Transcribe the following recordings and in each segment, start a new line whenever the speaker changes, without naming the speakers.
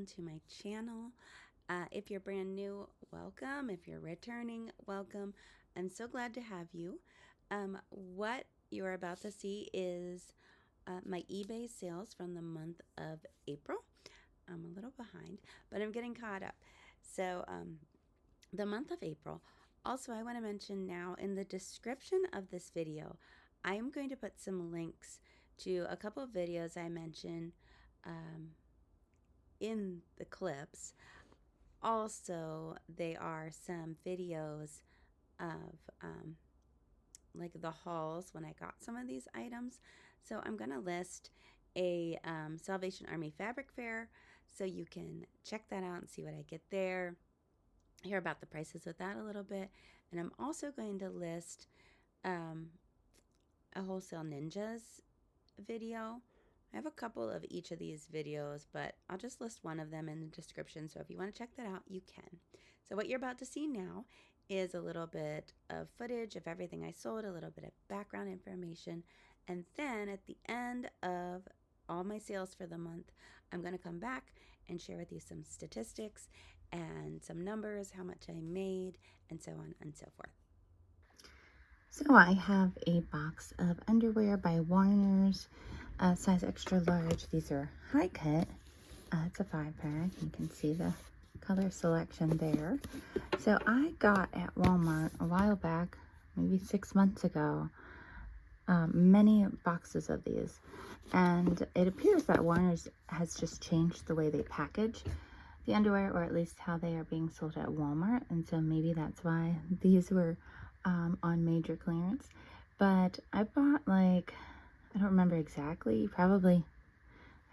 welcome to my channel. If you're brand new, welcome. If you're returning, welcome. I'm so glad to have you. What you're about to see is my eBay sales from the month of April. I'm a little behind, but I'm getting caught up. So the month of April. Also, I want to mention now in the description of this video, I am going to put some links to a couple of videos I mentioned in the clips. Also, they are some videos of like the hauls when I got some of these items. So I'm going to list a Salvation Army fabric fair so you can check that out and see what I get there, hear about the prices of that a little bit. And I'm also going to list a Wholesale Ninjas video. I have a couple of each of these videos, but I'll just list one of them in the description. So if you want to check that out, you can. So what you're about to see now is a little bit of footage of everything I sold, a little bit of background information, and then at the end of all my sales for the month, I'm going to come back and share with you some statistics and some numbers, how much I made, and so on and so forth.
So I have a box of underwear by Warner's, size extra large. These are high cut. It's a 5-pack. You can see the color selection there. So I got at Walmart a while back, maybe 6 months ago, many boxes of these. And it appears that Warner's has just changed the way they package the underwear, or at least how they are being sold at Walmart. And so maybe that's why these were on major clearance. But I bought, like, I don't remember exactly, probably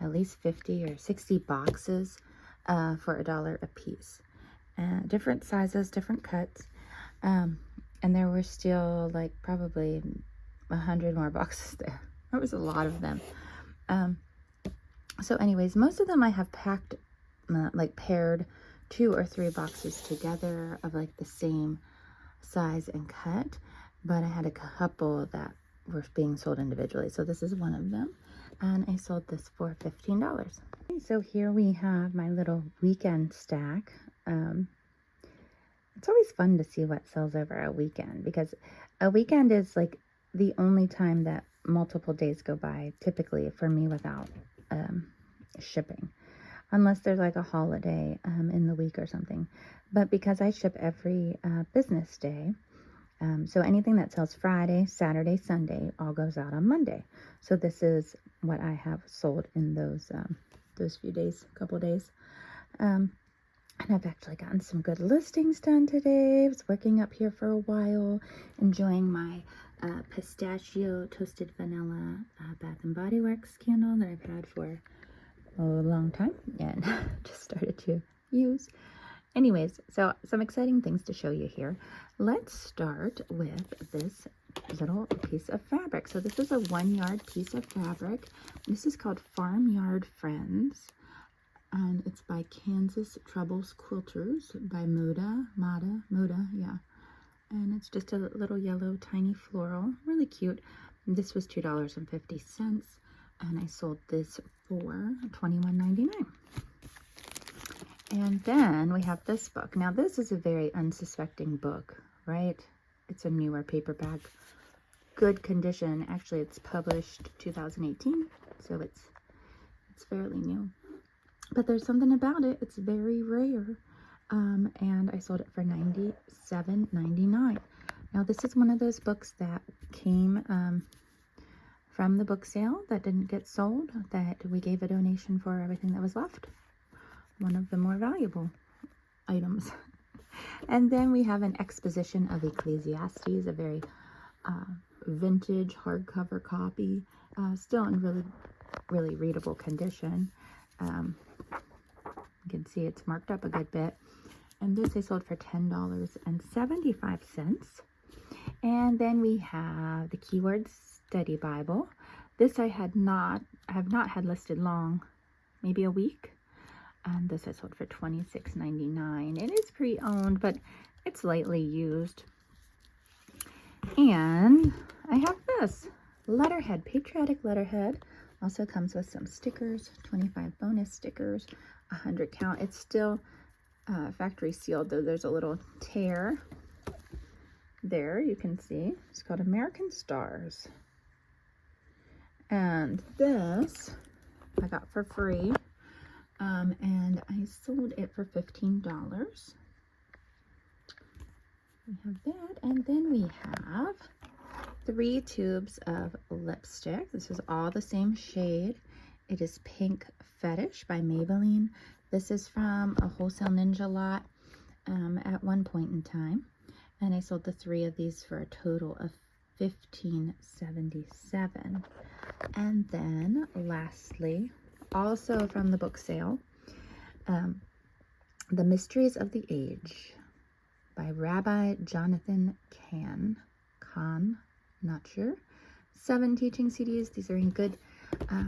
at least 50 or 60 boxes for $1 a piece. Different sizes, different cuts. And there were still like probably 100 more boxes there. There was a lot of them. So anyways, most of them I have packed, like paired 2 or 3 boxes together of like the same size and cut, but I had a couple that were being sold individually. So this is one of them, and I sold this for $15. Okay, so here we have my little weekend stack. It's always fun to see what sells over a weekend, because a weekend is like the only time that multiple days go by typically for me without shipping, unless there's like a holiday in the week or something. But because I ship every business day, so anything that sells Friday, Saturday, Sunday all goes out on Monday. So this is what I have sold in those few days, couple days. And I've actually gotten some good listings done today. I was working up here for a while, enjoying my pistachio toasted vanilla Bath and Body Works candle that I've had for a long time and just started to use. Anyways, so some exciting things to show you here. Let's start with this little piece of fabric. So this is a 1-yard piece of fabric. This is called Farmyard Friends, and it's by Kansas Troubles Quilters by Moda, yeah. And it's just a little yellow tiny floral, really cute. This was $2.50, and I sold this for $21.99. And then we have this book. Now this is a very unsuspecting book, right? It's a newer paperback, good condition. Actually, it's published 2018, so it's fairly new. But there's something about it. It's very rare, and I sold it for $97.99. Now this is one of those books that came from the book sale that didn't get sold, that we gave a donation for everything that was left. One of the more valuable items. And then we have an exposition of Ecclesiastes, a very vintage hardcover copy, still in really, really readable condition. You can see it's marked up a good bit. And this I sold for $10.75. And then we have the Keyword Study Bible. This I have not had listed long, maybe a week. And this I sold for $26.99. It is pre-owned, but it's lightly used. And I have this letterhead, patriotic letterhead. Also comes with some stickers, 25 bonus stickers. 100 count. It's still factory sealed, though there's a little tear there, you can see. It's called American Stars. And this I got for free, and I sold it for $15. We have that, and then we have 3 tubes of lipstick. This is all the same shade. It is Pink Fetish by Maybelline. This is from a Wholesale Ninja lot at one point in time. And I sold the 3 of these for a total of $15.77. And then lastly, also from the book sale, The Mysteries of the Age by Rabbi Jonathan Kahn, not sure. 7 teaching CDs. These are in good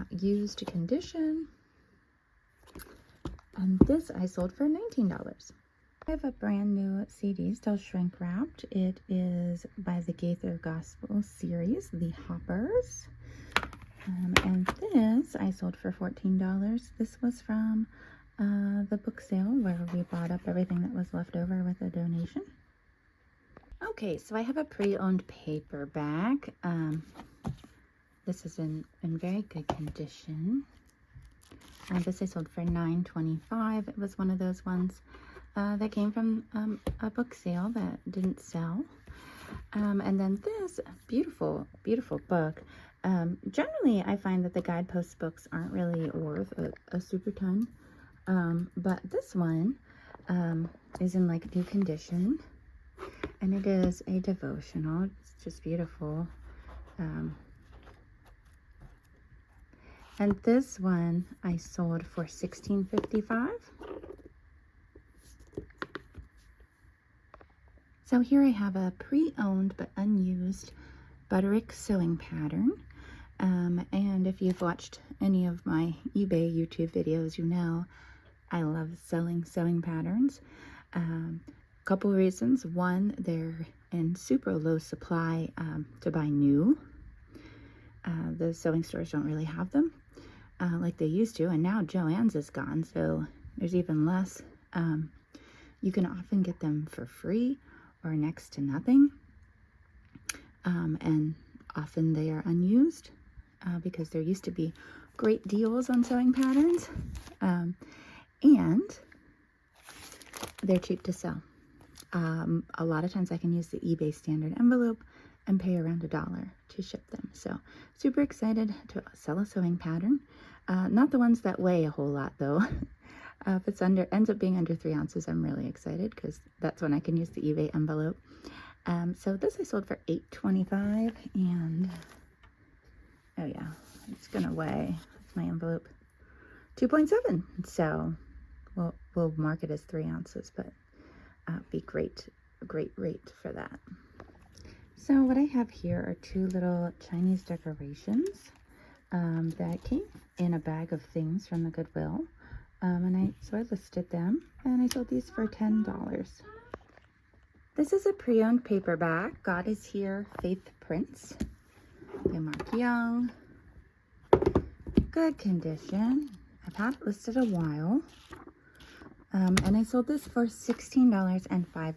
used condition. And this I sold for $19. I have a brand new CD, still shrink wrapped. It is by the Gaither Gospel series, The Hoppers. And this I sold for $14. This was from the book sale where we bought up everything that was left over with a donation. Okay, so I have a pre-owned paperback. This is in very good condition. This I sold for $9.25. It was one of those ones that came from a book sale that didn't sell. And then this beautiful, beautiful book. Generally, I find that the guidepost books aren't really worth a super ton. But this one is in like new condition. And it is a devotional. It's just beautiful. And this one I sold for $16.55. So here I have a pre-owned but unused Butterick sewing pattern. And if you've watched any of my eBay YouTube videos, you know I love selling sewing patterns. Couple reasons. One, they're in super low supply to buy new. The sewing stores don't really have them like they used to, and now Joann's is gone, so there's even less. You can often get them for free or next to nothing, and often they are unused because there used to be great deals on sewing patterns, and they're cheap to sell. A lot of times I can use the eBay standard envelope and pay around $1 to ship them. So super excited to sell a sewing pattern. Not the ones that weigh a whole lot though. If it's ends up being under 3 ounces, I'm really excited because that's when I can use the eBay envelope. So this I sold for $8.25, and oh yeah, it's gonna weigh, it's my envelope, 2.7. So we'll mark it as 3 ounces, but be great rate for that. So what I have here are 2 little Chinese decorations that came in a bag of things from the Goodwill. So I listed them, and I sold these for $10. This is a pre-owned paperback, God Is Here, Faith Prince by Mark Young. Good condition. I've had it listed a while. And I sold this for $16.05.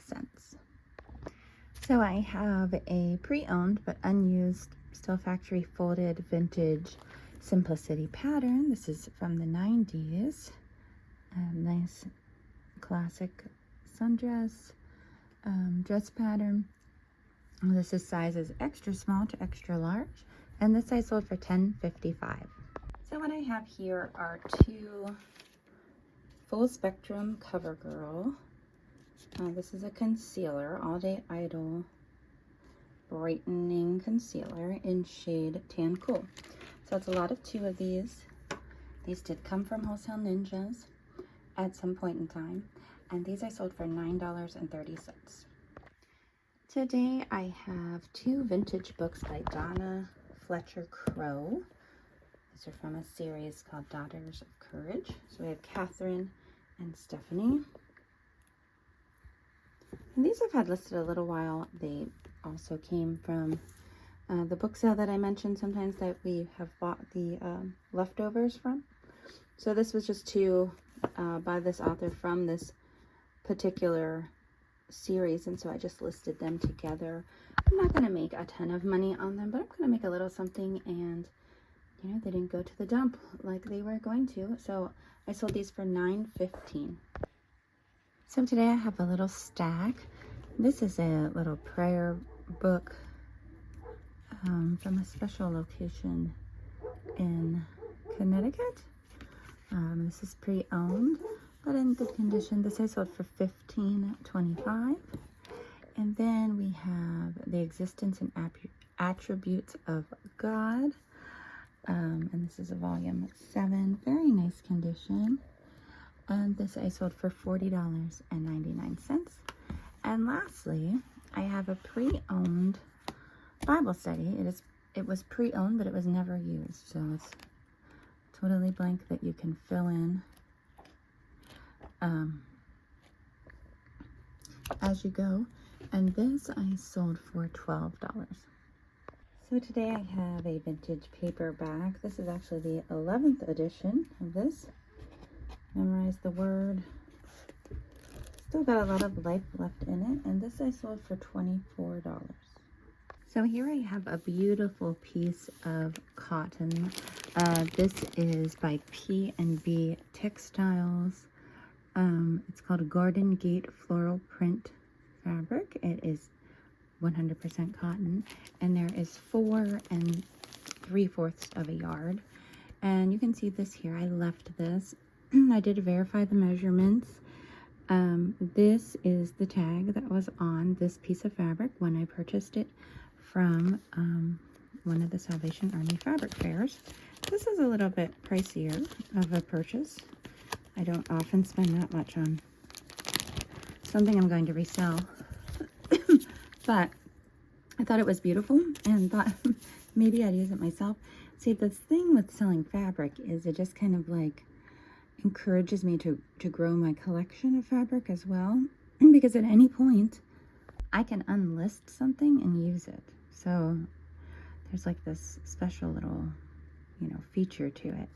So I have a pre-owned but unused, still factory folded vintage Simplicity pattern. This is from the 90s. Nice classic sundress dress pattern. This is sizes extra small to extra large, and this I sold for $10.55. So what I have here are 2 Full Spectrum CoverGirl. This is a concealer, All Day Idol brightening concealer in shade Tan Cool. So it's a lot of 2 of these. These did come from Wholesale Ninjas at some point in time, and these I sold for $9.30. Today I have 2 vintage books by Donna Fletcher Crow. These are from a series called Daughters of Courage. So we have Catherine and Stephanie. And these I've had listed a little while. They also came from the book sale that I mentioned sometimes that we have bought the leftovers from. So this was just 2 by this author from this particular series, and so I just listed them together. I'm not going to make a ton of money on them, but I'm going to make a little something, and you know, they didn't go to the dump like they were going to, so I sold these for $9.15. So today I have a little stack. This is a little prayer book from a special location in Connecticut. This is pre-owned, but in good condition. This I sold for $15.25. And then we have The Existence and Attributes of God. And this is a volume 7. Very nice condition. And this I sold for $40.99. And lastly, I have a pre-owned Bible study. It was pre-owned, but it was never used. So it's totally blank that you can fill in as you go. And this I sold for $12. So today I have a vintage paperback. This is actually the 11th edition of this. Memorize the Word. Still got a lot of life left in it. And this I sold for $24. So here I have a beautiful piece of cotton. This is by P&B Textiles. It's called a Garden Gate Floral Print fabric. It is 100% cotton, and there is 4 3/4 of a yard. And you can see this here. I left this. I did verify the measurements. This is the tag that was on this piece of fabric when I purchased it from one of the Salvation Army fabric fairs. This is a little bit pricier of a purchase. I don't often spend that much on something I'm going to resell. But I thought it was beautiful and thought maybe I'd use it myself. See, the thing with selling fabric is it just kind of like encourages me to grow my collection of fabric as well. Because at any point, I can unlist something and use it. So there's like this special little, you know, feature to it.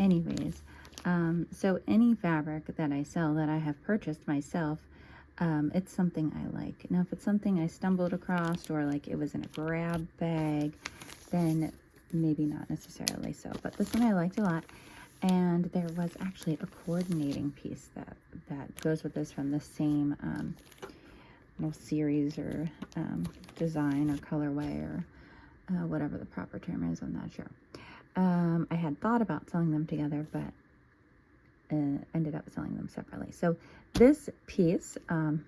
Anyways, so any fabric that I sell that I have purchased myself, it's something I like. Now, if it's something I stumbled across or like it was in a grab bag, then maybe not necessarily so. But this one I liked a lot. And there was actually a coordinating piece that goes with this from the same little series or design or colorway or whatever the proper term is. I'm not sure. I had thought about selling them together, but ended up selling them separately. So this piece, 4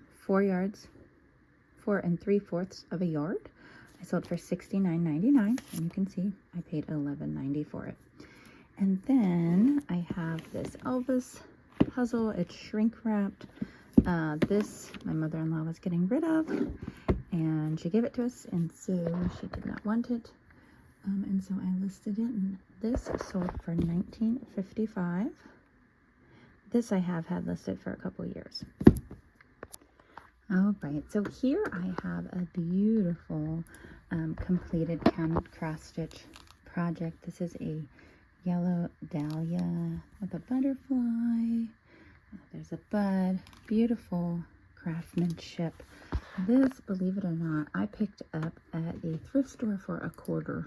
3/4 of a yard, I sold for $69.99, and you can see I paid $11.90 for it. And then I have this Elvis puzzle. It's shrink wrapped. This my mother-in-law was getting rid of, and she gave it to us, and so she did not want it, and so I listed it, and this sold for $19.55. This I have had listed for a couple years. All right, so here I have a beautiful completed counted cross stitch project. This is a yellow dahlia with a butterfly. There's a bud. Beautiful craftsmanship. This, believe it or not, I picked up at a thrift store for $1.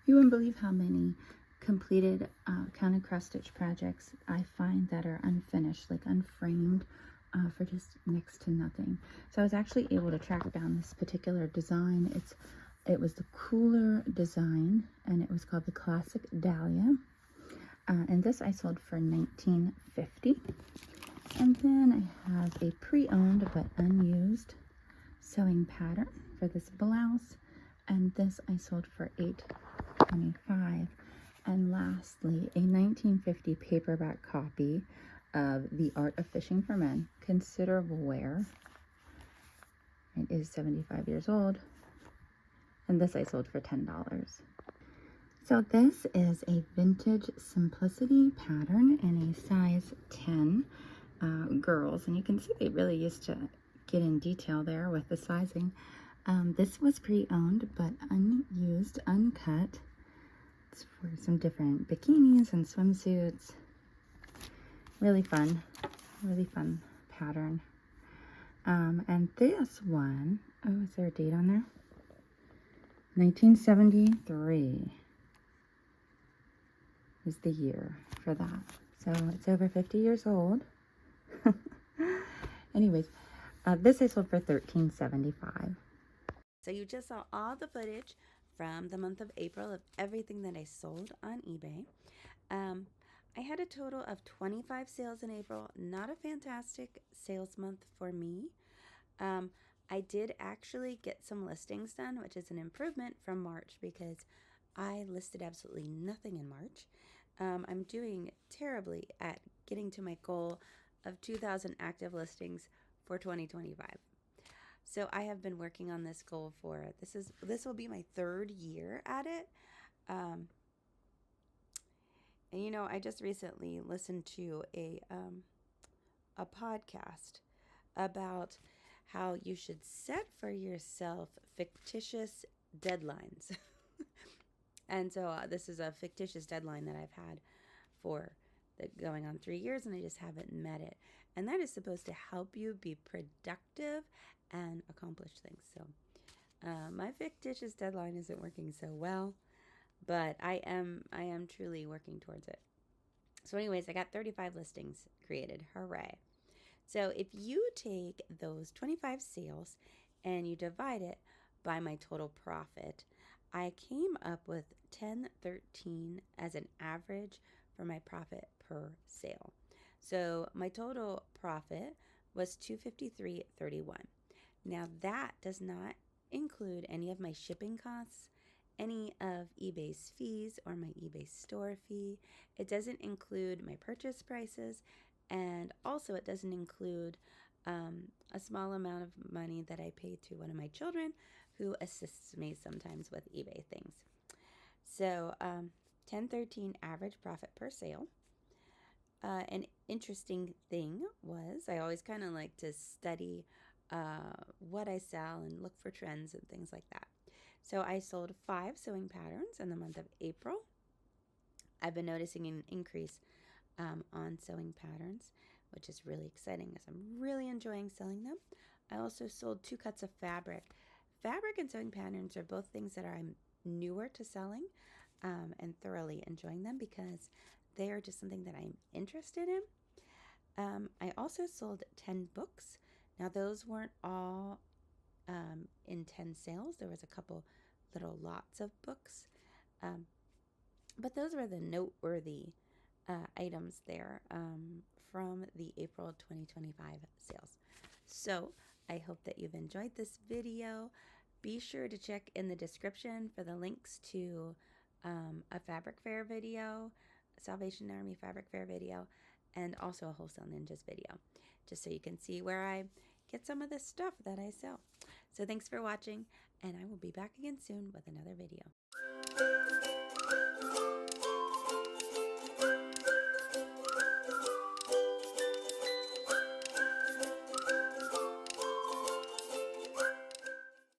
You wouldn't believe how many completed counted cross stitch projects I find that are unfinished, like unframed, for just next to nothing. So I was actually able to track down this particular design. It was the cooler design, and it was called the Classic Dahlia. And this I sold for $19.50. And then I have a pre-owned but unused sewing pattern for this blouse, and this I sold for $8.25. And lastly, a 1950 paperback copy of The Art of Fishing for Men, considerable wear. It is 75 years old, and this I sold for $10. So this is a vintage simplicity pattern in a size 10 girls, and you can see they really used to get in detail there with the sizing. This was pre-owned but unused, uncut. It's for some different bikinis and swimsuits. Really fun pattern. And this one, oh, is there a date on there? 1973 is the year for that. So it's over 50 years old. Anyways, this I sold for $13.75.
So you just saw all the footage from the month of April of everything that I sold on eBay. Um, I had a total of 25 sales in April. Not a fantastic sales month for me. Um, I did actually get some listings done, which is an improvement from March because I listed absolutely nothing in March. I'm doing terribly at getting to my goal of 2,000 active listings for 2025. So I have been working on this goal for this will be my third year at it. Um, and I just recently listened to a podcast about how you should set for yourself fictitious deadlines. And so this is a fictitious deadline that I've had for going on 3 years, and I just haven't met it. And that is supposed to help you be productive and accomplish things. So my fictitious deadline isn't working so well, but I am truly working towards it. So, anyways, I got 35 listings created. Hooray! So if you take those 25 sales and you divide it by my total profit, I came up with 1013 as an average for my profit per sale. So my total profit was 253.31. Now that does not include any of my shipping costs, any of eBay's fees or my eBay store fee. It doesn't include my purchase prices, and also it doesn't include a small amount of money that I pay to one of my children who assists me sometimes with eBay things. So 1013 average profit per sale. An interesting thing was I always kind of like to study what I sell and look for trends and things like that. So I sold 5 sewing patterns in the month of April. I've been noticing an increase on sewing patterns, which is really exciting as I'm really enjoying selling them. I also sold 2 cuts of fabric. Fabric and sewing patterns are both things that I'm newer to selling and thoroughly enjoying them because they are just something that I'm interested in. I also sold 10 books. Now, those weren't all in 10 sales. There was a couple little lots of books. But those were the noteworthy items there from the April 2025 sales. So I hope that you've enjoyed this video. Be sure to check in the description for the links to a fabric fair video, Salvation Army fabric fair video, and also a Wholesale Ninjas video, just so you can see where I get some of the stuff that I sell. So thanks for watching, and I will be back again soon with another video.